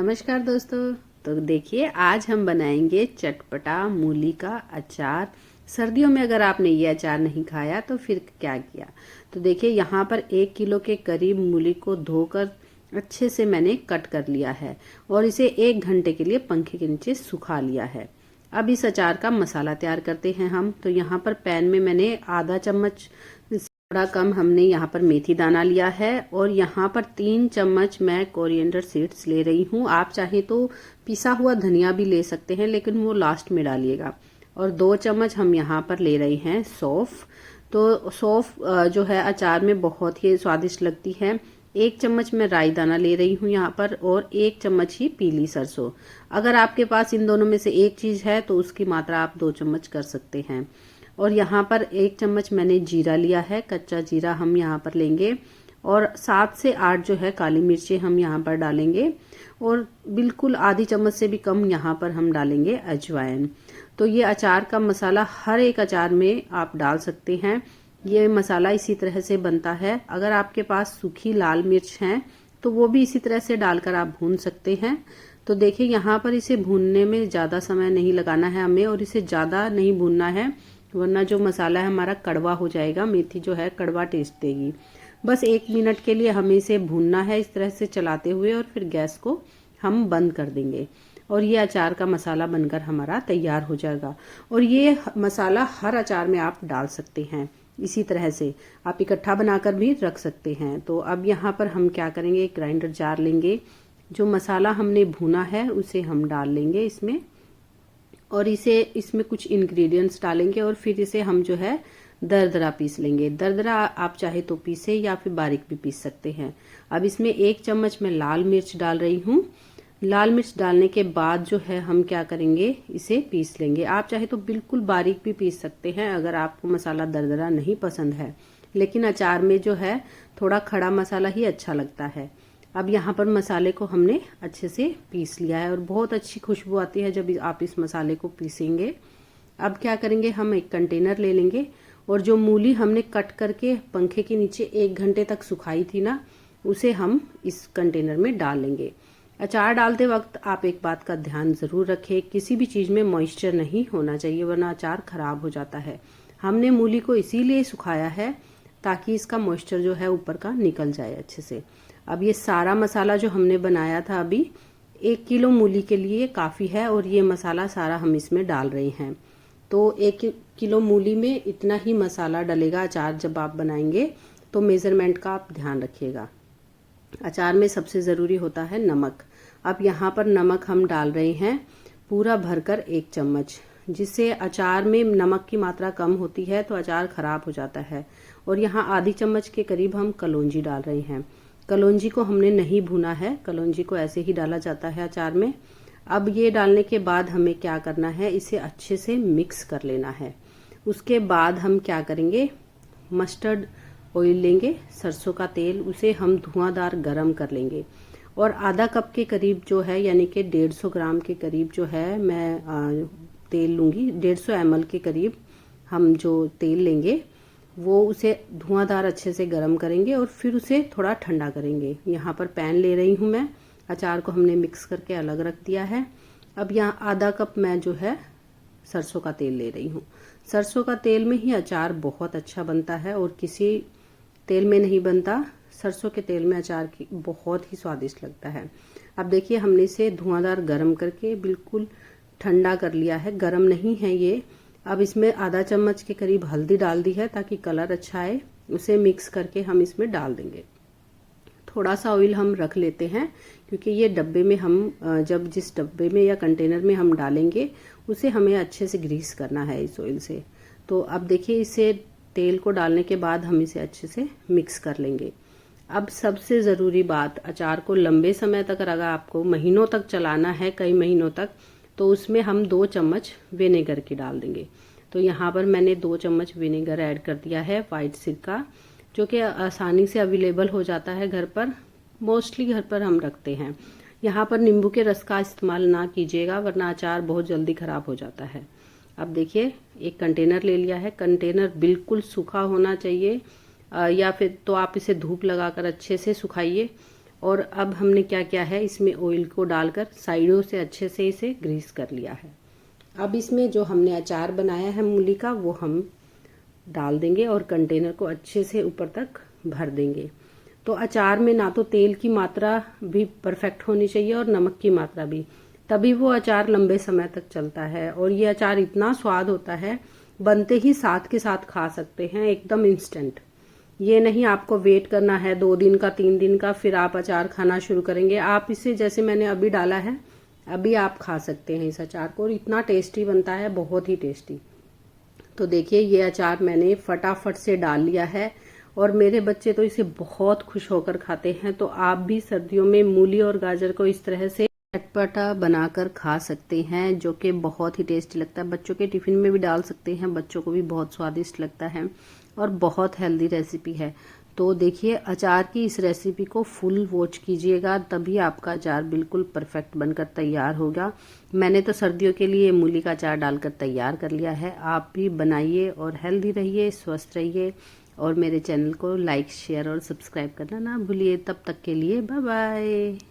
नमस्कार दोस्तों। तो देखिए आज हम बनाएंगे चटपटा मूली का अचार। सर्दियों में अगर आपने ये अचार नहीं खाया तो फिर क्या किया। तो देखिए यहाँ पर 1 किलो के करीब मूली को धोकर अच्छे से मैंने कट कर लिया है और इसे 1 घंटे के लिए पंखे के नीचे सुखा लिया है। अब इस अचार का मसाला तैयार करते हैं हम। तो यहाँ पर पैन में मैंने आधा चम्मच थोड़ा कम हमने यहाँ पर मेथी दाना लिया है और यहाँ पर 3 चम्मच मैं कोरिएंडर सीड्स ले रही हूँ। आप चाहे तो पिसा हुआ धनिया भी ले सकते हैं, लेकिन वो लास्ट में डालिएगा। और 2 चम्मच हम यहाँ पर ले रहे हैं सौंफ। तो सौंफ जो है अचार में बहुत ही स्वादिष्ट लगती है। 1 चम्मच मैं राई दाना ले रही हूँ यहाँ पर और 1 चम्मच ही पीली सरसों। अगर आपके पास इन दोनों में से एक चीज़ है तो उसकी मात्रा आप 2 चम्मच कर सकते हैं। और यहाँ पर 1 चम्मच मैंने जीरा लिया है, कच्चा जीरा हम यहाँ पर लेंगे। और 7 से 8 जो है काली मिर्चें हम यहाँ पर डालेंगे और बिल्कुल आधी चम्मच से भी कम यहाँ पर हम डालेंगे अजवाइन। तो ये अचार का मसाला हर एक अचार में आप डाल सकते हैं। ये मसाला इसी तरह से बनता है। अगर आपके पास सूखी लाल मिर्च है तो वो भी इसी तरह से डालकर आप भून सकते हैं। तो देखिए यहाँ पर इसे भूनने में ज़्यादा समय नहीं लगाना है हमें और इसे ज़्यादा नहीं भूनना है, वरना जो मसाला है हमारा कड़वा हो जाएगा। मेथी जो है कड़वा टेस्ट देगी। बस 1 मिनट के लिए हमें इसे भूनना है इस तरह से चलाते हुए और फिर गैस को हम बंद कर देंगे और ये अचार का मसाला बनकर हमारा तैयार हो जाएगा। और ये मसाला हर अचार में आप डाल सकते हैं। इसी तरह से आप इकट्ठा बनाकर भी रख सकते हैं। तो अब यहाँ पर हम क्या करेंगे, एक ग्राइंडर जार लेंगे। जो मसाला हमने भुना है उसे हम डाल लेंगे इसमें और इसमें कुछ इंग्रेडिएंट्स डालेंगे और फिर इसे हम जो है दरदरा पीस लेंगे। दरदरा आप चाहे तो पीसे या फिर बारीक भी पीस सकते हैं। अब इसमें 1 चम्मच मैं लाल मिर्च डाल रही हूँ। लाल मिर्च डालने के बाद जो है हम क्या करेंगे, इसे पीस लेंगे। आप चाहे तो बिल्कुल बारीक भी पीस सकते हैं अगर आपको मसाला दरदरा नहीं पसंद है, लेकिन अचार में जो है थोड़ा खड़ा मसाला ही अच्छा लगता है। अब यहाँ पर मसाले को हमने अच्छे से पीस लिया है और बहुत अच्छी खुशबू आती है जब आप इस मसाले को पीसेंगे। अब क्या करेंगे, हम एक कंटेनर ले लेंगे और जो मूली हमने कट करके पंखे के नीचे 1 घंटे तक सुखाई थी ना, उसे हम इस कंटेनर में डाल लेंगे। अचार डालते वक्त आप एक बात का ध्यान ज़रूर रखें, किसी भी चीज़ में मॉइस्चर नहीं होना चाहिए, वरना अचार खराब हो जाता है। हमने मूली को इसीलिए सुखाया है ताकि इसका मॉइस्चर जो है ऊपर का निकल जाए अच्छे से। अब ये सारा मसाला जो हमने बनाया था अभी 1 किलो मूली के लिए काफ़ी है और ये मसाला सारा हम इसमें डाल रहे हैं। तो 1 किलो मूली में इतना ही मसाला डलेगा अचार जब आप बनाएंगे, तो मेज़रमेंट का आप ध्यान रखिएगा। अचार में सबसे ज़रूरी होता है नमक। अब यहाँ पर नमक हम डाल रहे हैं पूरा भरकर 1 चम्मच, जिससे अचार में नमक की मात्रा कम होती है तो अचार खराब हो जाता है। और यहाँ आधी चम्मच के करीब हम कलौंजी डाल रहे हैं। कलौंजी को हमने नहीं भुना है, कलौंजी को ऐसे ही डाला जाता है अचार में। अब ये डालने के बाद हमें क्या करना है, इसे अच्छे से मिक्स कर लेना है। उसके बाद हम क्या करेंगे, मस्टर्ड ऑयल लेंगे, सरसों का तेल, उसे हम धुआंधार गरम कर लेंगे और आधा कप के करीब जो है, यानी कि 150 ग्राम के करीब जो है मैं तेल लूँगी। 150 ml के करीब हम जो तेल लेंगे वो उसे धुआंधार अच्छे से गरम करेंगे और फिर उसे थोड़ा ठंडा करेंगे। यहाँ पर पैन ले रही हूँ मैं, अचार को हमने मिक्स करके अलग रख दिया है। अब यहाँ आधा कप मैं जो है सरसों का तेल ले रही हूँ। सरसों का तेल में ही अचार बहुत अच्छा बनता है और किसी तेल में नहीं बनता। सरसों के तेल में अचार की बहुत ही स्वादिष्ट लगता है। अब देखिए हमने इसे धुआंधार गरम करके बिल्कुल ठंडा कर लिया है, गरम नहीं है ये। अब इसमें आधा चम्मच के करीब हल्दी डाल दी है ताकि कलर अच्छा आए। उसे मिक्स करके हम इसमें डाल देंगे। थोड़ा सा ऑयल हम रख लेते हैं क्योंकि ये डब्बे में हम जब जिस डब्बे में या कंटेनर में हम डालेंगे उसे हमें अच्छे से ग्रीस करना है इस ऑयल से। तो अब देखिए इसे तेल को डालने के बाद हम इसे अच्छे से मिक्स कर लेंगे। अब सबसे ज़रूरी बात, अचार को लंबे समय तक अगर आपको महीनों तक चलाना है, कई महीनों तक, तो उसमें हम 2 चम्मच विनेगर की डाल देंगे। तो यहाँ पर मैंने 2 चम्मच विनेगर ऐड कर दिया है, वाइट सिरका, जो कि आसानी से अवेलेबल हो जाता है घर पर। मोस्टली घर पर हम रखते हैं। यहाँ पर नींबू के रस का इस्तेमाल ना कीजिएगा, वरना अचार बहुत जल्दी ख़राब हो जाता है। अब देखिए एक कंटेनर ले लिया है। कंटेनर बिल्कुल सूखा होना चाहिए या फिर तो आप इसे धूप लगाकर अच्छे से सुखाइए। और अब हमने क्या किया है, इसमें ऑयल को डालकर साइडों से अच्छे से इसे ग्रीस कर लिया है। अब इसमें जो हमने अचार बनाया है मूली का वो हम डाल देंगे और कंटेनर को अच्छे से ऊपर तक भर देंगे। तो अचार में ना तो तेल की मात्रा भी परफेक्ट होनी चाहिए और नमक की मात्रा भी, तभी वो अचार लंबे समय तक चलता है। और ये अचार इतना स्वाद होता है, बनते ही साथ के साथ खा सकते हैं, एकदम इंस्टेंट। ये नहीं आपको वेट करना है 2 दिन का 3 दिन का फिर आप अचार खाना शुरू करेंगे। आप इसे जैसे मैंने अभी डाला है, अभी आप खा सकते हैं इस अचार को, और इतना टेस्टी बनता है, बहुत ही टेस्टी। तो देखिए ये अचार मैंने फटाफट से डाल लिया है और मेरे बच्चे तो इसे बहुत खुश होकर खाते हैं। तो आप भी सर्दियों में मूली और गाजर को इस तरह से चटपटा बनाकर खा सकते हैं, जो कि बहुत ही टेस्टी लगता है। बच्चों के टिफिन में भी डाल सकते हैं, बच्चों को भी बहुत स्वादिष्ट लगता है और बहुत हेल्दी रेसिपी है। तो देखिए अचार की इस रेसिपी को फुल वॉच कीजिएगा, तभी आपका अचार बिल्कुल परफेक्ट बनकर तैयार होगा। मैंने तो सर्दियों के लिए मूली का अचार डालकर तैयार कर लिया है। आप भी बनाइए और हेल्दी रहिए, स्वस्थ रहिए, और मेरे चैनल को लाइक शेयर और सब्सक्राइब करना ना भूलिए। तब तक के लिए बाय बाय।